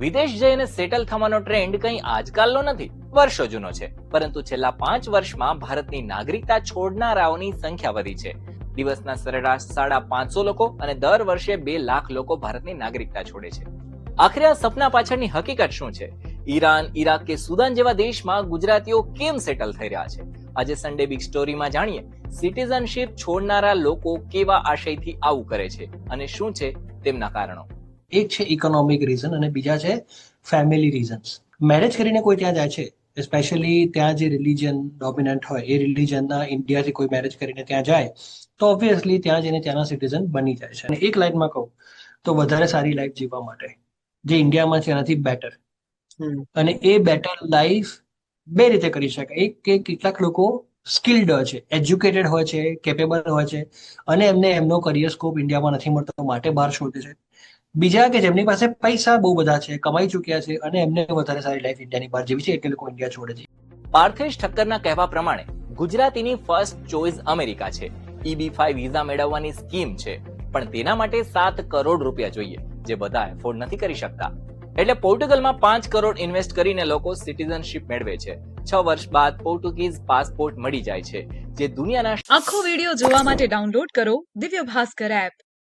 વિદેશ જઈને સેટલ થવાનો ટ્રેન્ડ કંઈ આજકાલનો નથી, વર્ષો જૂનો છે. પરંતુ છેલ્લા 5 વર્ષમાં ભારતની નાગરિકતા છોડનારાઓની સંખ્યા વધી છે. દિવસના સરેરાશ 550 લોકો અને દર વર્ષે 2 લાખ લોકો ભારતની નાગરિકતા છોડે છે. આખરે આ સપના પાછળની હકીકત શું છે? ઈરાન, ઈરાક કે સુદાન જેવા દેશમાં ગુજરાતીઓ કેમ સેટલ થઈ રહ્યા છે? આજે સન્ડે બિગ સ્ટોરીમાં જાણીએ સિટીઝનશિપ છોડનારા લોકો કેવા આશયથી આવું કરે છે અને શું છે તેમના કારણો. એક છે ઇકોનોમિક રીઝન અને બીજા છે ફેમિલી રીઝન્સ. મેરેજ કરીને કોઈ ત્યાં જાય છે, સ્પેશિયલી ત્યાં જે રિલિજન ડોમિનન્ટ હોય એ રિલિજનના ઇન્ડિયાથી કોઈ મેરેજ કરીને ત્યાં જાય તો ઓબ્વિયસલી ત્યાં જઈને ત્યાંના સિટીઝન બની જાય છે. અને એક લાઈનમાં કહું તો વધારે સારી લાઈફ જીવવા માટે જે ઇન્ડિયામાં છે એનાથી બેટર. અને એ બેટર લાઈફ બે રીતે કરી શકાય. એક કે કેટલાક લોકો સ્કિલ્ડ હોય છે, એજ્યુકેટેડ હોય છે, કેપેબલ હોય છે અને એમને એમનો કરિયર સ્કોપ ઇન્ડિયામાં નથી મળતો માટે બહાર શોધે છે. બીજા કે જેમની પાસે પૈસા બહુ બધા છે, કમાઈ ચૂક્યા છે અને એમને વધારે સારી લાઈફ ઇન્ડિયાની બહાર જેવી છે એટલે લોકો ઇન્ડિયા છોડે છે. પાર્થેશ ઠક્કરના કહેવા પ્રમાણે ગુજરાતીની ફર્સ્ટ ચોઇસ અમેરિકા છે. EB-5 વિઝા મેળવવાની સ્કીમ છે, પણ તેના માટે 7 કરોડ રૂપિયા જોઈએ, જે બધા એફોર્ડ નથી કરી શકતા. એટલે પોર્ટુગલમાં 5 કરોડ ઇન્વેસ્ટ કરીને લોકો સિટીઝનશિપ મેળવે છે. 6 વર્ષ બાદ પોર્ટુગીઝ પાસપોર્ટ મળી જાય છે, જે દુનિયાના આખો વિડિયો જોવા માટે ડાઉનલોડ કરો દિવ્ય ભાસ્કર એપ.